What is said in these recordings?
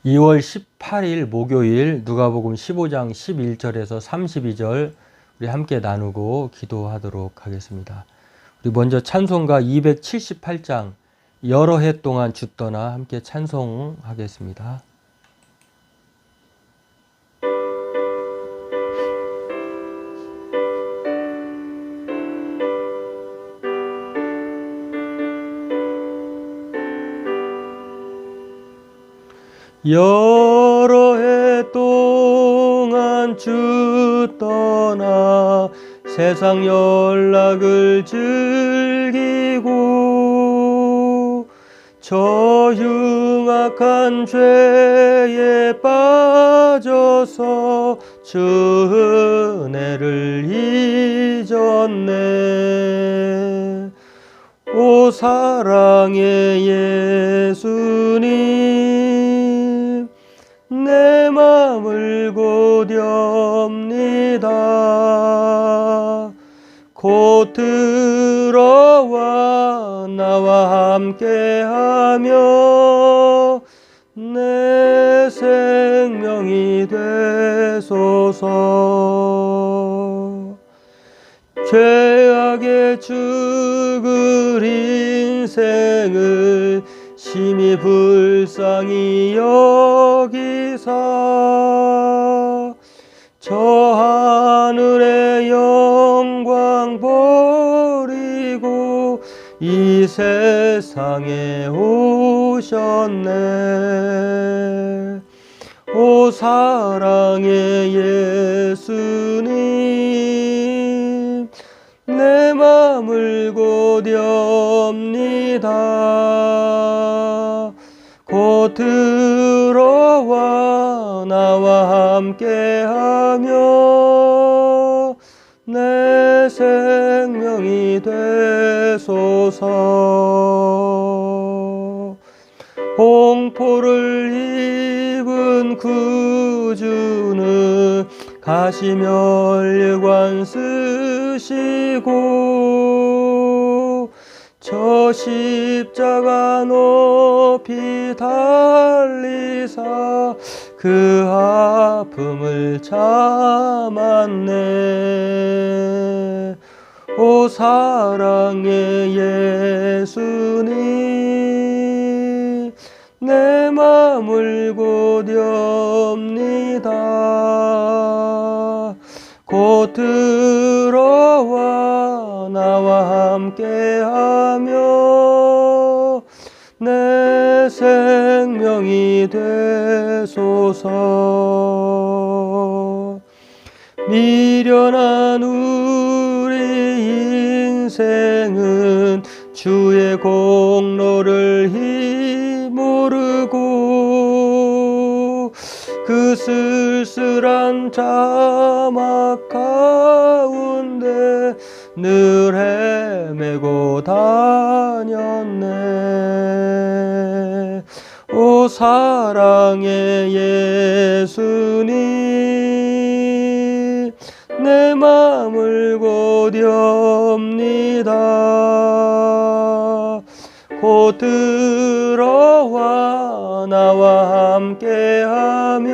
2월 18일 목요일 누가복음 15장 11절에서 32절 우리 함께 나누고 기도하도록 하겠습니다. 우리 먼저 찬송가 278장 여러 해 동안 주 떠나 함께 찬송하겠습니다. 여러 해 동안 주 떠나 세상 연락을 즐기고 저 흉악한 죄에 빠져서 주 은혜를 잊었네. 오 사랑의 예수님, 내 맘을 고렵니다. 곧 들어와 나와 함께하며 내 생명이 되소서. 죄악에 죽을 인생을 심히 불쌍히 여기사 저 하늘의 영광 버리고 이 세상에 오셨네. 오 사랑의 예수님, 내 맘을 고렵니다. 곧 들어와 나와 함께하며 내 생명이 되소서. 홍포를 입은 구주는 가시면류관 쓰시고 저 십자가 높이 달리사 그 아픔을 참았네. 오 사랑의 예수님, 내 맘을 고렵니다. 곧 들어와 나와 함께하며 내 생명이 되소서. 미련한 우리 인생은 주의 공로를 모르고 그 쓸쓸한 자막 가운데 늘 헤매고 다녔네. 오 사랑의 예수님, 내 맘을 고렵니다. 곧 들어와 나와 함께하며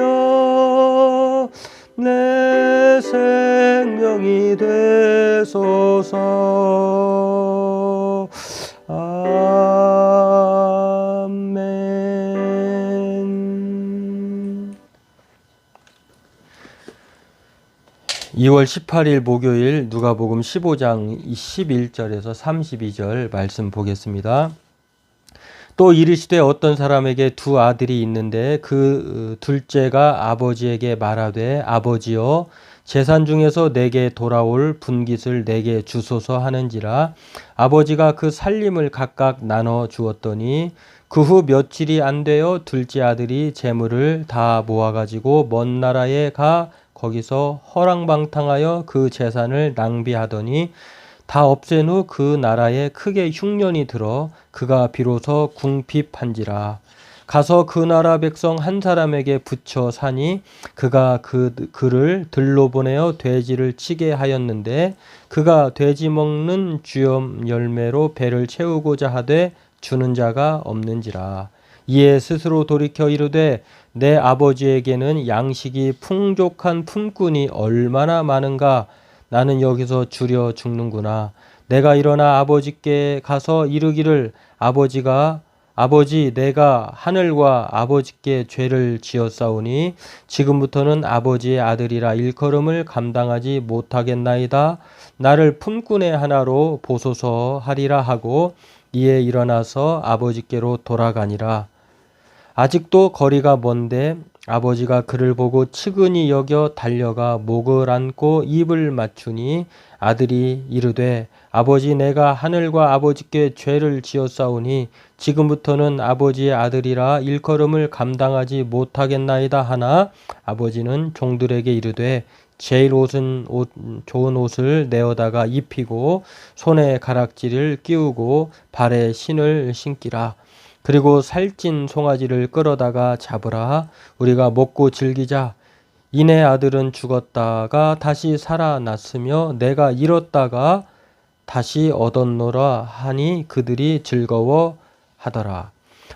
내 생명이 되소서. 아멘. 2월 18일 목요일 누가복음 15장 11절에서 32절 말씀 보겠습니다. 또 이르시되 어떤 사람에게 두 아들이 있는데 그 둘째가 아버지에게 말하되 아버지여 재산 중에서 내게 돌아올 분깃을 내게 주소서 하는지라. 아버지가 그 살림을 각각 나눠 주었더니 그 후 며칠이 안 되어 둘째 아들이 재물을 다 모아가지고 먼 나라에 가 거기서 허랑방탕하여 그 재산을 낭비하더니 다 없앤 후 그 나라에 크게 흉년이 들어 그가 비로소 궁핍한지라. 가서 그 나라 백성 한 사람에게 붙여 사니 그가 그를 들로 보내어 돼지를 치게 하였는데 그가 돼지 먹는 주염 열매로 배를 채우고자 하되 주는 자가 없는지라. 이에 스스로 돌이켜 이르되 내 아버지에게는 양식이 풍족한 품꾼이 얼마나 많은가. 나는 여기서 주려 죽는구나. 내가 일어나 아버지께 가서 이르기를 아버지 내가 하늘과 아버지께 죄를 지었사오니 지금부터는 아버지의 아들이라 일컬음을 감당하지 못하겠나이다. 나를 품꾼의 하나로 보소서 하리라 하고 이에 일어나서 아버지께로 돌아가니라. 아직도 거리가 먼데 아버지가 그를 보고 측은히 여겨 달려가 목을 안고 입을 맞추니 아들이 이르되 아버지 내가 하늘과 아버지께 죄를 지었사오니 지금부터는 아버지의 아들이라 일컬음을 감당하지 못하겠나이다 하나 아버지는 종들에게 이르되 제일 좋은 옷을 내어다가 입히고 손에 가락지를 끼우고 발에 신을 신기라. 그리고 살찐 송아지를 끌어다가 잡으라. 우리가 먹고 즐기자. 이내 아들은 죽었다가 다시 살아났으며 내가 잃었다가 다시 얻었노라 하니 그들이 즐거워하더라.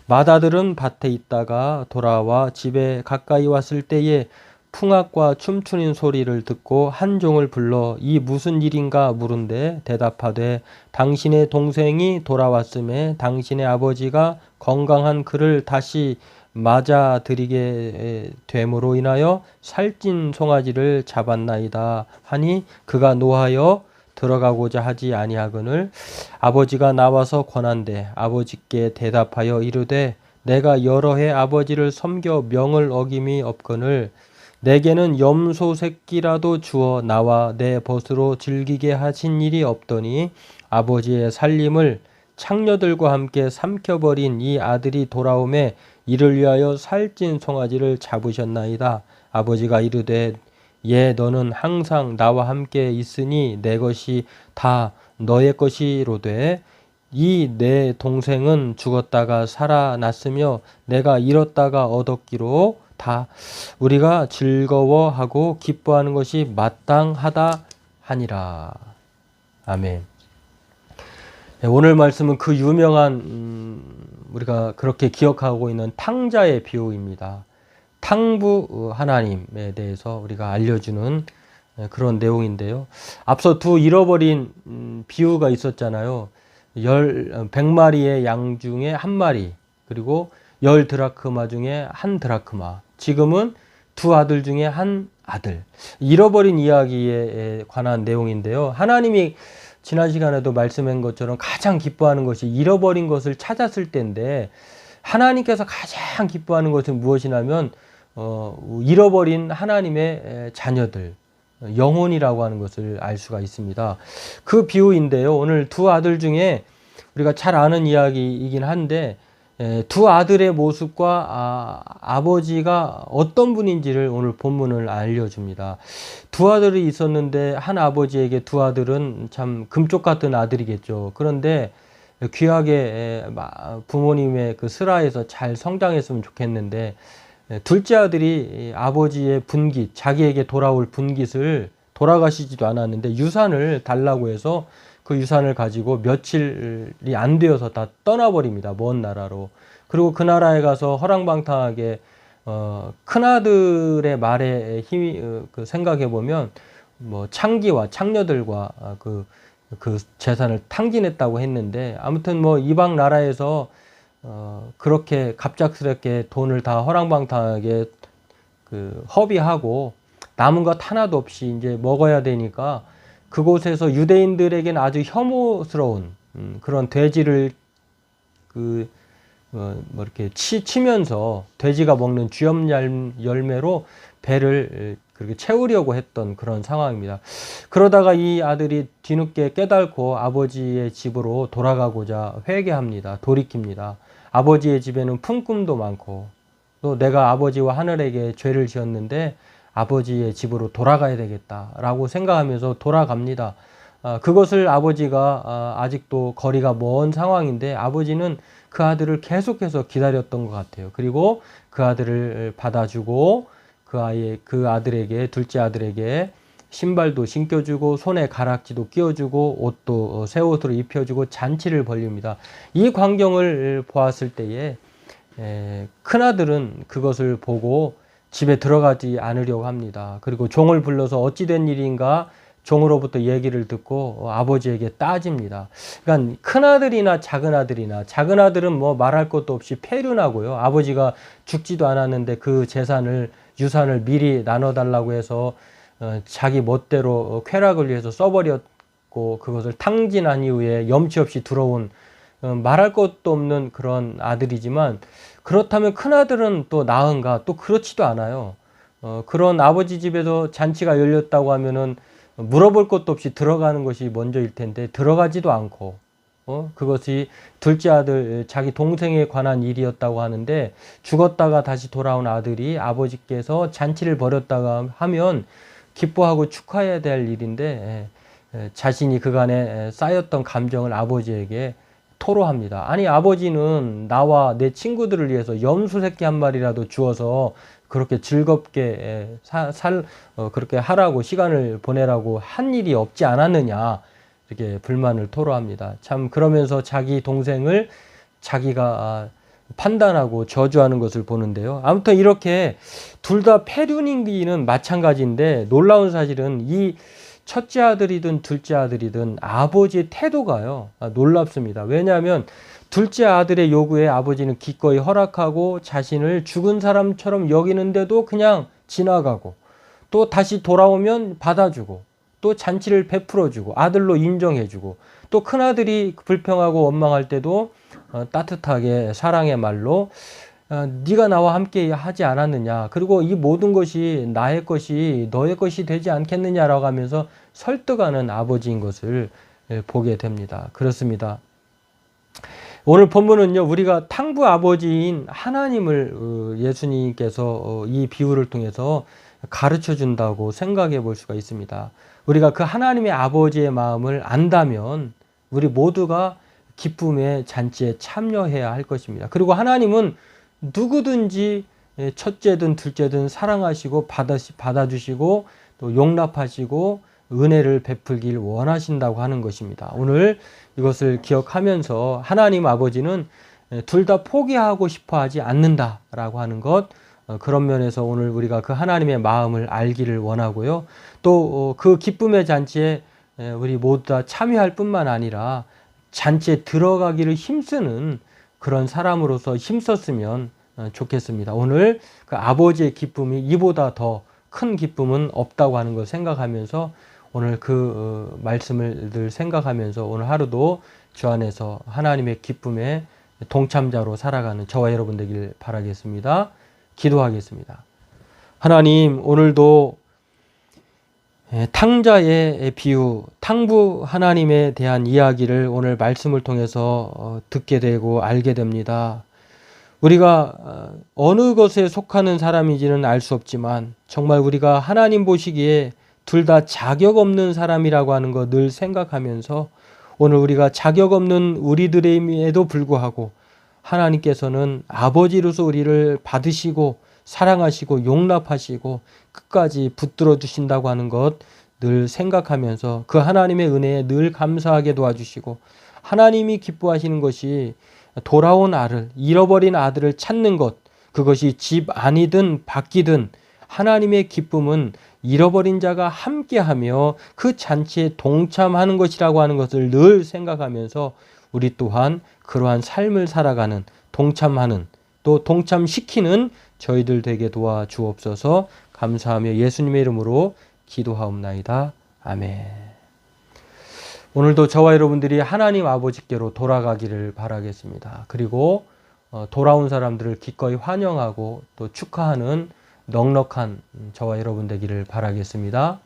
맏아들은 밭에 있다가 돌아와 집에 가까이 왔을 때에 풍악과 춤추는 소리를 듣고 한 종을 불러 이 무슨 일인가 물은데 대답하되 당신의 동생이 돌아왔음에 당신의 아버지가 건강한 그를 다시 맞아들이게 됨으로 인하여 살찐 송아지를 잡았나이다 하니 그가 노하여 들어가고자 하지 아니하거늘 아버지가 나와서 권한대 아버지께 대답하여 이르되 내가 여러 해 아버지를 섬겨 명을 어김이 없거늘 내게는 염소 새끼라도 주어 나와 내 벗으로 즐기게 하신 일이 없더니 아버지의 살림을 창녀들과 함께 삼켜버린 이 아들이 돌아오매 이를 위하여 살찐 송아지를 잡으셨나이다. 아버지가 이르되 예 너는 항상 나와 함께 있으니 내 것이 다 너의 것이로되 이 내 동생은 죽었다가 살아났으며 내가 잃었다가 얻었기로 다 우리가 즐거워하고 기뻐하는 것이 마땅하다 하니라. 아멘. 오늘 말씀은 그 유명한 우리가 그렇게 기억하고 있는 탕자의 비유입니다. 탕부 하나님에 대해서 우리가 알려주는 그런 내용인데요. 앞서 두 잃어버린 비유가 있었잖아요. 100마리의 양 중에 한 마리, 그리고 10드라크마 중에 한 드라크마. 지금은 두 아들 중에 한 아들. 잃어버린 이야기에 관한 내용인데요. 하나님이 지난 시간에도 말씀한 것처럼 가장 기뻐하는 것이 잃어버린 것을 찾았을 때인데 하나님께서 가장 기뻐하는 것은 무엇이냐면 잃어버린 하나님의 자녀들, 영혼이라고 하는 것을 알 수가 있습니다. 그 비유인데요. 오늘 두 아들 중에 우리가 잘 아는 이야기이긴 한데 두 아들의 모습과 아버지가 어떤 분인지를 오늘 본문을 알려줍니다. 두 아들이 있었는데 한 아버지에게 두 아들은 참 금쪽 같은 아들이겠죠. 그런데 귀하게 부모님의 그 슬하에서 잘 성장했으면 좋겠는데 둘째 아들이 아버지의 분깃, 자기에게 돌아올 분깃을 돌아가시지도 않았는데 유산을 달라고 해서 그 유산을 가지고 며칠이 안 되어서 다 떠나버립니다. 먼 나라로. 그리고 그 나라에 가서 허랑방탕하게 큰아들의 말에 힘이 생각해 보면 뭐 창기와 창녀들과 그 재산을 탕진했다고 했는데 아무튼 뭐 이방 나라에서 그렇게 갑작스럽게 돈을 다 허랑방탕하게 허비하고 남은 것 하나도 없이 이제 먹어야 되니까 그곳에서 유대인들에게는 아주 혐오스러운 그런 돼지를 이렇게 치면서 돼지가 먹는 쥐염 열매로 배를 그렇게 채우려고 했던 그런 상황입니다. 그러다가 이 아들이 뒤늦게 깨닫고 아버지의 집으로 돌아가고자 회개합니다. 돌이킵니다. 아버지의 집에는 품꾼도 많고 또 내가 아버지와 하늘에게 죄를 지었는데 아버지의 집으로 돌아가야 되겠다라고 생각하면서 돌아갑니다. 그것을 아버지가 아직도 거리가 먼 상황인데 아버지는 그 아들을 계속해서 기다렸던 것 같아요. 그리고 그 아들을 받아주고 그 아들에게 둘째 아들에게 신발도 신겨주고 손에 가락지도 끼워주고 옷도 새 옷으로 입혀주고 잔치를 벌립니다. 이 광경을 보았을 때에 큰아들은 그것을 보고 집에 들어가지 않으려고 합니다. 그리고 종을 불러서 어찌된 일인가 종으로부터 얘기를 듣고 아버지에게 따집니다. 그러니까 큰아들이나 작은아들이나, 작은아들은 뭐 말할 것도 없이 폐륜하고요. 아버지가 죽지도 않았는데 그 유산을 미리 나눠달라고 해서 자기 멋대로 쾌락을 위해서 써버렸고, 그것을 탕진한 이후에 염치 없이 들어온 말할 것도 없는 그런 아들이지만, 그렇다면 큰아들은 또 나은가? 또 그렇지도 않아요. 그런 아버지 집에서 잔치가 열렸다고 하면은 물어볼 것도 없이 들어가는 것이 먼저일 텐데 들어가지도 않고, 그것이 둘째 아들 자기 동생에 관한 일이었다고 하는데, 죽었다가 다시 돌아온 아들이 아버지께서 잔치를 벌였다가 하면 기뻐하고 축하해야 될 일인데, 자신이 그간에 쌓였던 감정을 아버지에게 토로합니다. 아니, 아버지는 나와 내 친구들을 위해서 염소 새끼 한 마리라도 주어서 그렇게 즐겁게 그렇게 하라고, 시간을 보내라고 한 일이 없지 않았느냐, 이렇게 불만을 토로합니다. 참, 그러면서 자기 동생을 자기가 판단하고 저주하는 것을 보는데요. 아무튼 이렇게 둘 다 폐륜인기는 마찬가지인데, 놀라운 사실은 이 첫째 아들이든 둘째 아들이든 아버지의 태도가요, 놀랍습니다. 왜냐하면 둘째 아들의 요구에 아버지는 기꺼이 허락하고 자신을 죽은 사람처럼 여기는데도 그냥 지나가고, 또 다시 돌아오면 받아주고, 또 잔치를 베풀어주고 아들로 인정해주고, 또 큰아들이 불평하고 원망할 때도 따뜻하게 사랑의 말로 네가 나와 함께 하지 않았느냐, 그리고 이 모든 것이 나의 것이 너의 것이 되지 않겠느냐라고 하면서 설득하는 아버지인 것을 보게 됩니다. 그렇습니다. 오늘 본문은요, 우리가 탕부 아버지인 하나님을 예수님께서 이 비유를 통해서 가르쳐 준다고 생각해 볼 수가 있습니다. 우리가 그 하나님의 아버지의 마음을 안다면 우리 모두가 기쁨의 잔치에 참여해야 할 것입니다. 그리고 하나님은 누구든지 첫째든 둘째든 사랑하시고 받아주시고 또 용납하시고 은혜를 베풀길 원하신다고 하는 것입니다. 오늘 이것을 기억하면서 하나님 아버지는 둘 다 포기하고 싶어 하지 않는다라고 하는 것, 그런 면에서 오늘 우리가 그 하나님의 마음을 알기를 원하고요. 또 그 기쁨의 잔치에 우리 모두 다 참여할 뿐만 아니라 잔치에 들어가기를 힘쓰는 그런 사람으로서 힘썼으면 좋겠습니다. 오늘 그 아버지의 기쁨이 이보다 더 큰 기쁨은 없다고 하는 걸 생각하면서, 오늘 그 말씀을 늘 생각하면서 오늘 하루도 주 안에서 하나님의 기쁨에 동참자로 살아가는 저와 여러분 되길 바라겠습니다. 기도하겠습니다. 하나님, 오늘도 탕자의 비유, 탕부 하나님에 대한 이야기를 오늘 말씀을 통해서 듣게 되고 알게 됩니다. 우리가 어느 것에 속하는 사람인지는 알 수 없지만 정말 우리가 하나님 보시기에 둘 다 자격 없는 사람이라고 하는 거 늘 생각하면서, 오늘 우리가 자격 없는 우리들임에도 불구하고 하나님께서는 아버지로서 우리를 받으시고 사랑하시고 용납하시고 끝까지 붙들어 주신다고 하는 것 늘 생각하면서 그 하나님의 은혜에 늘 감사하게 도와주시고, 하나님이 기뻐하시는 것이 돌아온 아들, 잃어버린 아들을 찾는 것, 그것이 집 안이든 밖이든 하나님의 기쁨은 잃어버린 자가 함께하며 그 잔치에 동참하는 것이라고 하는 것을 늘 생각하면서 우리 또한 그러한 삶을 살아가는, 동참하는, 또 동참시키는 저희들 되게 도와주옵소서. 감사하며 예수님의 이름으로 기도하옵나이다. 아멘. 오늘도 저와 여러분들이 하나님 아버지께로 돌아가기를 바라겠습니다. 그리고 돌아온 사람들을 기꺼이 환영하고 또 축하하는 넉넉한 저와 여러분 되기를 바라겠습니다.